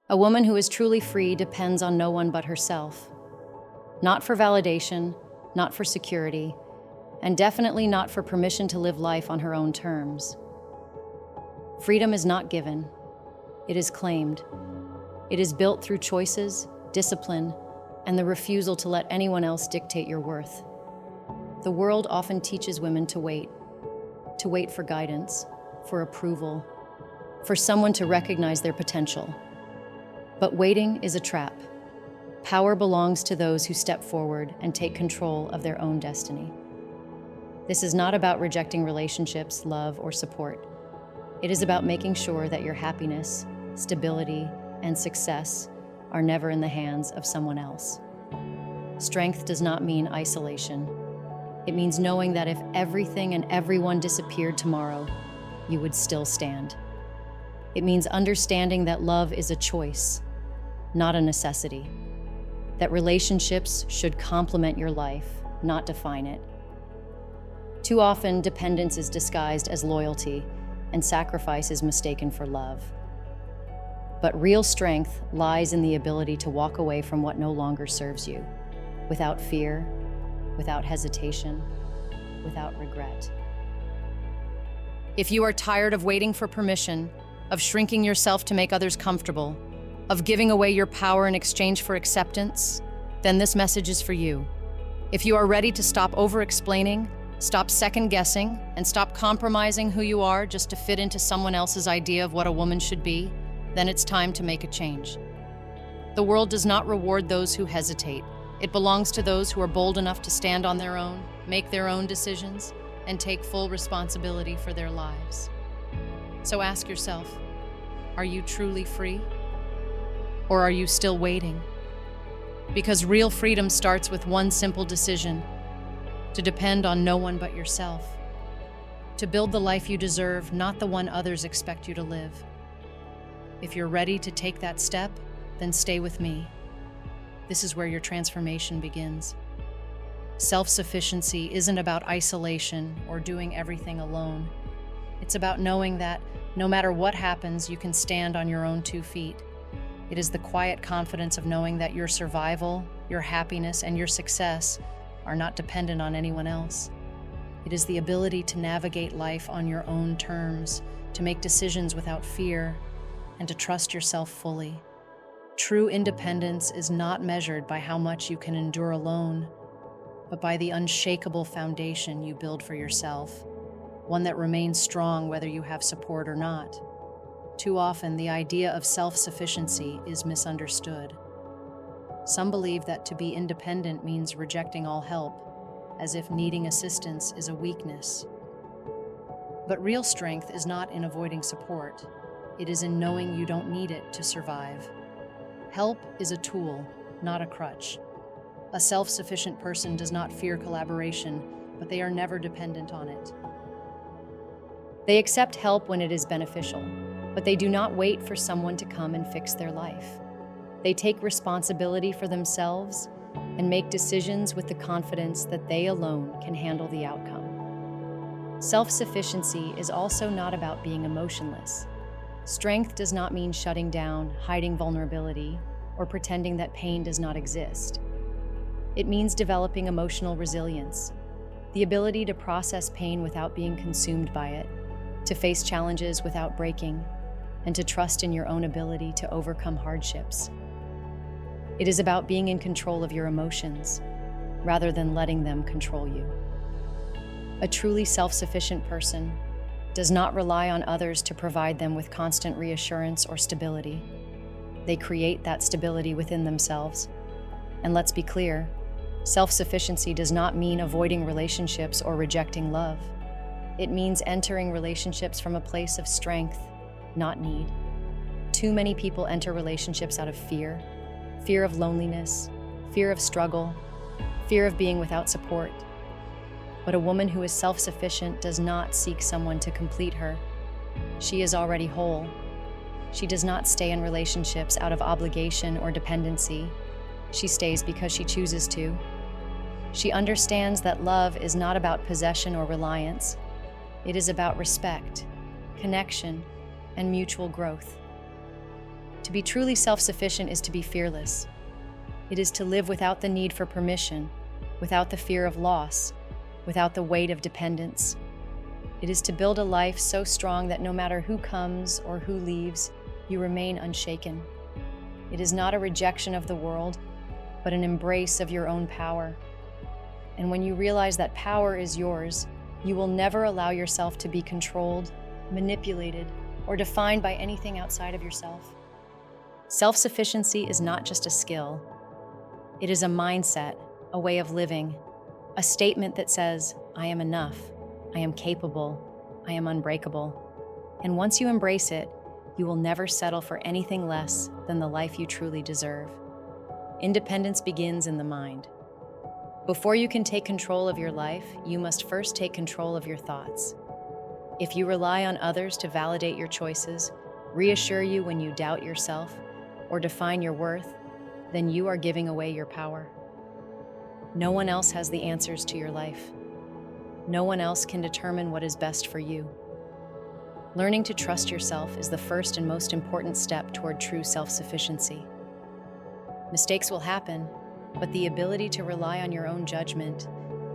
A woman who is truly free depends on no one but herself. Not for validation, not for security, and definitely not for permission to live life on her own terms. Freedom is not given. It is claimed. It is built through choices, discipline, and the refusal to let anyone else dictate your worth. The world often teaches women to wait for guidance, for approval, for someone to recognize their potential. But waiting is a trap. Power belongs to those who step forward and take control of their own destiny. This is not about rejecting relationships, love, or support. It is about making sure that your happiness, stability, and success are never in the hands of someone else. Strength does not mean isolation. It means knowing that if everything and everyone disappeared tomorrow, you would still stand. It means understanding that love is a choice, not a necessity. That relationships should complement your life, not define it. Too often, dependence is disguised as loyalty, and sacrifice is mistaken for love. But real strength lies in the ability to walk away from what no longer serves you, without fear, without hesitation, without regret. If you are tired of waiting for permission, of shrinking yourself to make others comfortable, of giving away your power in exchange for acceptance, then this message is for you. If you are ready to stop over-explaining, stop second-guessing, and stop compromising who you are just to fit into someone else's idea of what a woman should be, then it's time to make a change. The world does not reward those who hesitate. It belongs to those who are bold enough to stand on their own, make their own decisions, and take full responsibility for their lives. So ask yourself, are you truly free? Or are you still waiting? Because real freedom starts with one simple decision: to depend on no one but yourself. To build the life you deserve, not the one others expect you to live. If you're ready to take that step, then stay with me. This is where your transformation begins. Self-sufficiency isn't about isolation or doing everything alone. It's about knowing that no matter what happens, you can stand on your own 2 feet. It is the quiet confidence of knowing that your survival, your happiness, and your success are not dependent on anyone else. It is the ability to navigate life on your own terms, to make decisions without fear, and to trust yourself fully. True independence is not measured by how much you can endure alone, but by the unshakable foundation you build for yourself, one that remains strong whether you have support or not. Too often, the idea of self-sufficiency is misunderstood. Some believe that to be independent means rejecting all help, as if needing assistance is a weakness. But real strength is not in avoiding support. It is in knowing you don't need it to survive. Help is a tool, not a crutch. A self-sufficient person does not fear collaboration, but they are never dependent on it. They accept help when it is beneficial, but they do not wait for someone to come and fix their life. They take responsibility for themselves and make decisions with the confidence that they alone can handle the outcome. Self-sufficiency is also not about being emotionless. Strength does not mean shutting down, hiding vulnerability, or pretending that pain does not exist. It means developing emotional resilience, the ability to process pain without being consumed by it, to face challenges without breaking, and to trust in your own ability to overcome hardships. It is about being in control of your emotions, rather than letting them control you. A truly self-sufficient person does not rely on others to provide them with constant reassurance or stability. They create that stability within themselves. And let's be clear, self-sufficiency does not mean avoiding relationships or rejecting love. It means entering relationships from a place of strength, not need. Too many people enter relationships out of fear of loneliness, fear of struggle, fear of being without support. But a woman who is self-sufficient does not seek someone to complete her. She is already whole. She does not stay in relationships out of obligation or dependency. She stays because she chooses to. She understands that love is not about possession or reliance. It is about respect, connection, and mutual growth. To be truly self-sufficient is to be fearless. It is to live without the need for permission, without the fear of loss, without the weight of dependence. It is to build a life so strong that no matter who comes or who leaves, you remain unshaken. It is not a rejection of the world, but an embrace of your own power. And when you realize that power is yours, you will never allow yourself to be controlled, manipulated, or defined by anything outside of yourself. Self-sufficiency is not just a skill. It is a mindset, a way of living, a statement that says, I am enough, I am capable, I am unbreakable. And once you embrace it, you will never settle for anything less than the life you truly deserve. Independence begins in the mind. Before you can take control of your life, you must first take control of your thoughts. If you rely on others to validate your choices, reassure you when you doubt yourself, or define your worth, then you are giving away your power. No one else has the answers to your life. No one else can determine what is best for you. Learning to trust yourself is the first and most important step toward true self-sufficiency. Mistakes will happen, but the ability to rely on your own judgment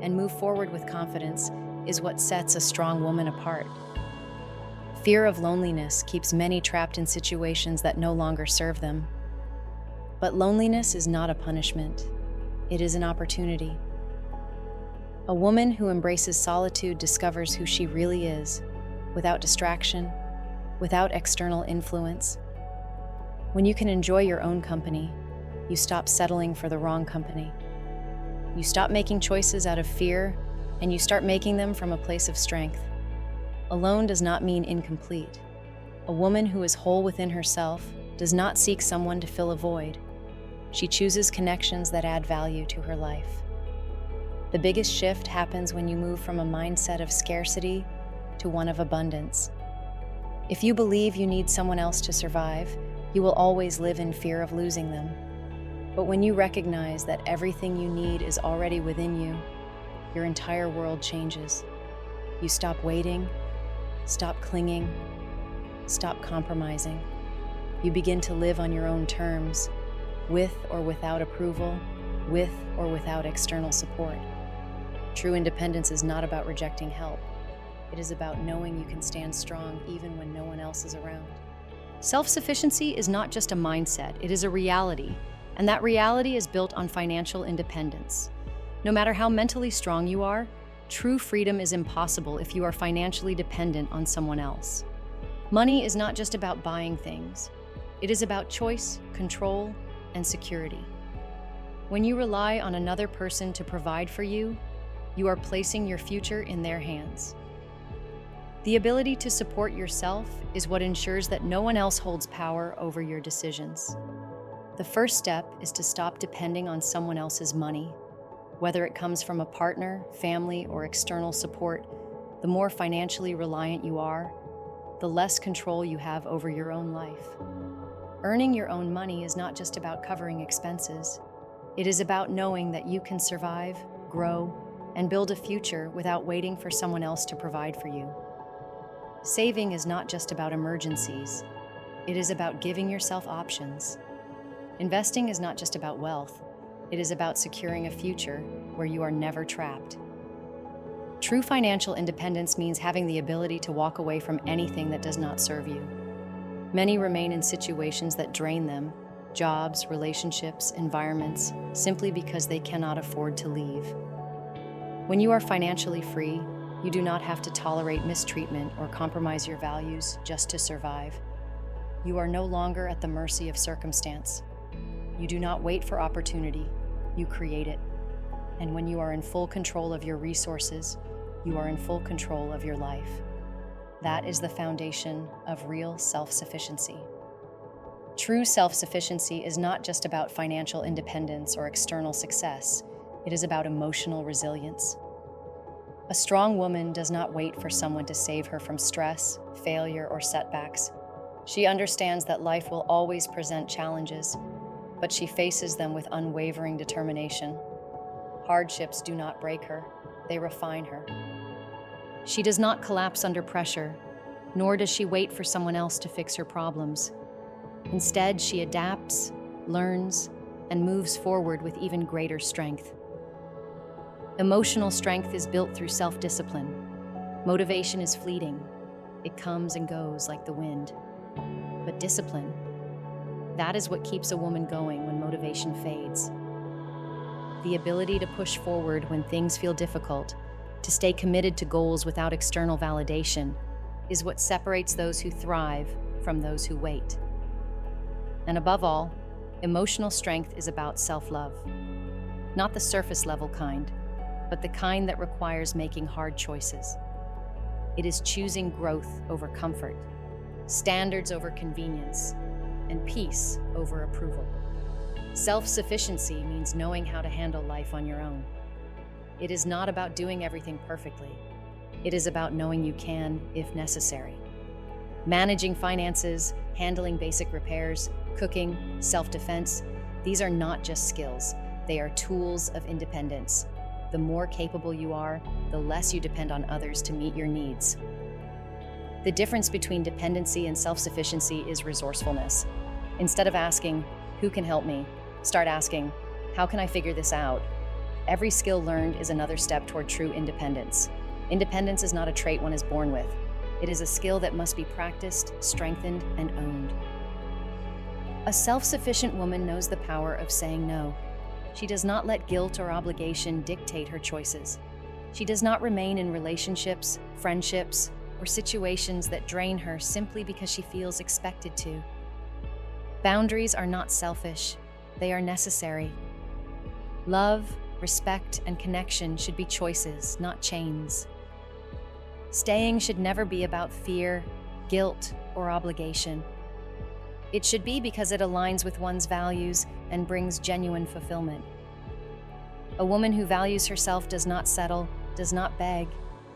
and move forward with confidence is what sets a strong woman apart. Fear of loneliness keeps many trapped in situations that no longer serve them. But loneliness is not a punishment. It is an opportunity. A woman who embraces solitude discovers who she really is, without distraction, without external influence. When you can enjoy your own company, you stop settling for the wrong company. You stop making choices out of fear, and you start making them from a place of strength. Alone does not mean incomplete. A woman who is whole within herself does not seek someone to fill a void. She chooses connections that add value to her life. The biggest shift happens when you move from a mindset of scarcity to one of abundance. If you believe you need someone else to survive, you will always live in fear of losing them. But when you recognize that everything you need is already within you, your entire world changes. You stop waiting, stop clinging, stop compromising. You begin to live on your own terms, with or without approval, with or without external support. True independence is not about rejecting help. It is about knowing you can stand strong even when no one else is around. Self-sufficiency is not just a mindset, it is a reality. And that reality is built on financial independence. No matter how mentally strong you are, true freedom is impossible if you are financially dependent on someone else. Money is not just about buying things. It is about choice, control, and security. When you rely on another person to provide for you, you are placing your future in their hands. The ability to support yourself is what ensures that no one else holds power over your decisions. The first step is to stop depending on someone else's money. Whether it comes from a partner, family, or external support, the more financially reliant you are, the less control you have over your own life. Earning your own money is not just about covering expenses. It is about knowing that you can survive, grow, and build a future without waiting for someone else to provide for you. Saving is not just about emergencies. It is about giving yourself options. Investing is not just about wealth. It is about securing a future where you are never trapped. True financial independence means having the ability to walk away from anything that does not serve you. Many remain in situations that drain them, jobs, relationships, environments, simply because they cannot afford to leave. When you are financially free, you do not have to tolerate mistreatment or compromise your values just to survive. You are no longer at the mercy of circumstance. You do not wait for opportunity, you create it. And when you are in full control of your resources, you are in full control of your life. That is the foundation of real self-sufficiency. True self-sufficiency is not just about financial independence or external success. It is about emotional resilience. A strong woman does not wait for someone to save her from stress, failure, or setbacks. She understands that life will always present challenges, but she faces them with unwavering determination. Hardships do not break her, they refine her. She does not collapse under pressure, nor does she wait for someone else to fix her problems. Instead, she adapts, learns, and moves forward with even greater strength. Emotional strength is built through self-discipline. Motivation is fleeting. It comes and goes like the wind. But discipline, that is what keeps a woman going when motivation fades. The ability to push forward when things feel difficult, to stay committed to goals without external validation, is what separates those who thrive from those who wait. And above all, emotional strength is about self-love. Not the surface-level kind, but the kind that requires making hard choices. It is choosing growth over comfort, standards over convenience, and peace over approval. Self-sufficiency means knowing how to handle life on your own. It is not about doing everything perfectly. It is about knowing you can, if necessary. Managing finances, handling basic repairs, cooking, self-defense, these are not just skills. They are tools of independence. The more capable you are, the less you depend on others to meet your needs. The difference between dependency and self-sufficiency is resourcefulness. Instead of asking, "Who can help me?" start asking, "How can I figure this out?" Every skill learned is another step toward true independence. Independence is not a trait one is born with. It is a skill that must be practiced, strengthened, and owned. A self-sufficient woman knows the power of saying no. She does not let guilt or obligation dictate her choices. She does not remain in relationships, friendships, or situations that drain her simply because she feels expected to. Boundaries are not selfish. They are necessary. Love, respect, and connection should be choices, not chains. Staying should never be about fear, guilt, or obligation. It should be because it aligns with one's values and brings genuine fulfillment. A woman who values herself does not settle, does not beg,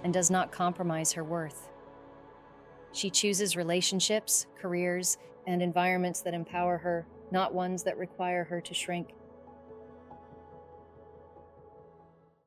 and does not compromise her worth. She chooses relationships, careers, and environments that empower her, not ones that require her to shrink.